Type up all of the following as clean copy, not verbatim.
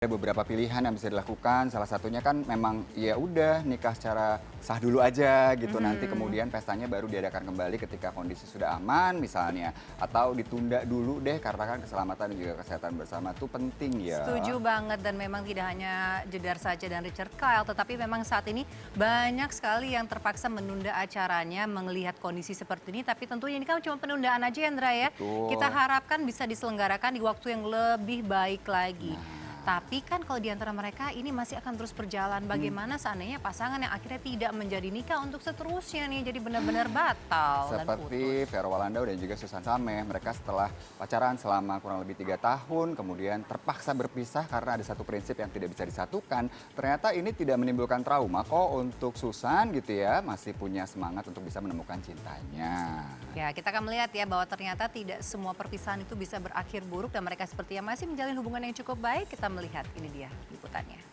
Ada beberapa pilihan yang bisa dilakukan, salah satunya kan memang ya udah nikah secara sah dulu aja gitu, nanti kemudian pestanya baru diadakan kembali ketika kondisi sudah aman misalnya. Atau ditunda dulu deh karena kan keselamatan dan juga kesehatan bersama tuh penting ya. Setuju banget dan memang tidak hanya Jedar saja dan Richard Kyle, tetapi memang saat ini banyak sekali yang terpaksa menunda acaranya melihat kondisi seperti ini. Tapi tentunya ini kan cuma penundaan aja ya, Ndra ya. Betul. Kita harapkan bisa diselenggarakan di waktu yang lebih baik lagi. Tapi kan kalau di antara mereka ini masih akan terus berjalan. Bagaimana seandainya pasangan yang akhirnya tidak menjadi nikah untuk seterusnya nih, jadi benar-benar batal dan Seperti putus. Vero Walandau dan juga Susan Sameh, mereka setelah pacaran selama kurang lebih 3 tahun, kemudian terpaksa berpisah karena ada satu prinsip yang tidak bisa disatukan. Ternyata ini tidak menimbulkan trauma kok untuk Susan gitu ya, masih punya semangat untuk bisa menemukan cintanya. Ya, kita akan melihat ya bahwa ternyata tidak semua perpisahan itu bisa berakhir buruk dan mereka sepertinya masih menjalin hubungan yang cukup baik. Kita melihat ini dia liputannya.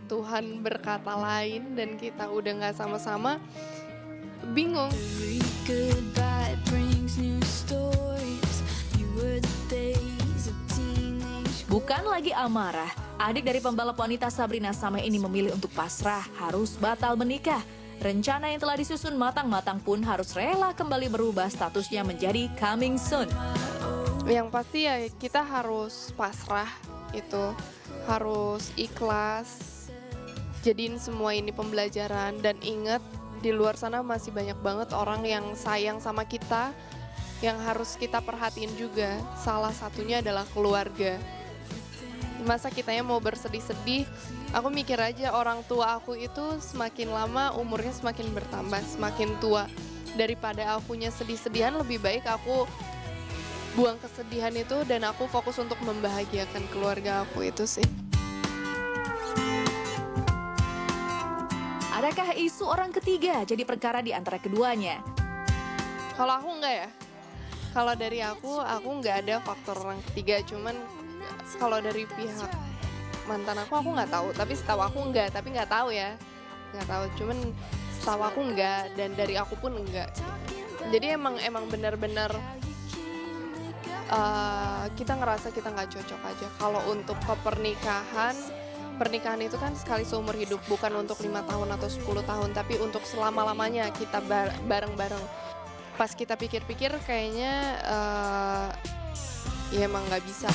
Tuhan berkata lain dan kita udah nggak sama-sama, bingung. Every goodbye brings new stories. You were the days of teenage. Bukan lagi amarah, adik dari pembalap wanita Sabrina Sameh ini memilih untuk pasrah, harus batal menikah. Rencana yang telah disusun matang-matang pun harus rela kembali berubah statusnya menjadi coming soon. Yang pasti ya kita harus pasrah, itu harus ikhlas. Jadiin semua ini pembelajaran dan ingat di luar sana masih banyak banget orang yang sayang sama kita, yang harus kita perhatiin juga. Salah satunya adalah keluarga. Masa kitanya mau bersedih-sedih, aku mikir aja orang tua aku itu semakin lama umurnya semakin bertambah, semakin tua. Daripada akunya sedih-sedihan, lebih baik aku buang kesedihan itu dan aku fokus untuk membahagiakan keluarga aku itu sih. Adakah isu orang ketiga jadi perkara di antara keduanya? Kalau aku enggak ya. Kalau dari aku enggak ada faktor orang ketiga. Cuman kalau dari pihak mantan aku nggak tahu. Tapi setahu aku enggak. Tapi nggak tahu ya. Nggak tahu. Cuman setahu aku enggak dan dari aku pun enggak. Jadi emang benar-benar kita ngerasa kita nggak cocok aja. Kalau untuk pernikahan itu kan sekali seumur hidup, bukan untuk 5 tahun atau 10 tahun, tapi untuk selama-lamanya kita bareng-bareng. Pas kita pikir-pikir kayaknya ya emang nggak bisa.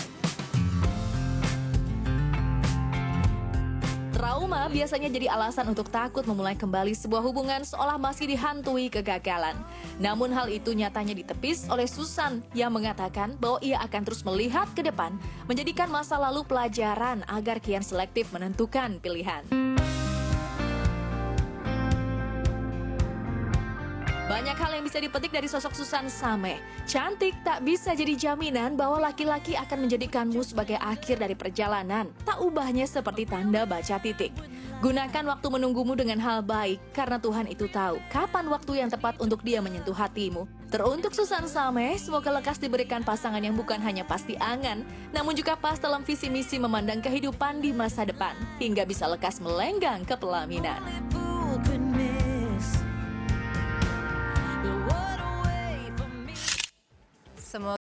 Trauma biasanya jadi alasan untuk takut memulai kembali sebuah hubungan seolah masih dihantui kegagalan. Namun hal itu nyatanya ditepis oleh Susan yang mengatakan bahwa ia akan terus melihat ke depan, menjadikan masa lalu pelajaran agar kian selektif menentukan pilihan. Banyak hal yang bisa dipetik dari sosok Susan Sameh. Cantik tak bisa jadi jaminan bahwa laki-laki akan menjadikanmu sebagai akhir dari perjalanan. Tak ubahnya seperti tanda baca titik. Gunakan waktu menunggumu dengan hal baik, karena Tuhan itu tahu kapan waktu yang tepat untuk Dia menyentuh hatimu. Teruntuk Susan Sameh, semoga lekas diberikan pasangan yang bukan hanya pasti angan, namun juga pas dalam visi misi memandang kehidupan di masa depan, hingga bisa lekas melenggang ke pelaminan. Semoga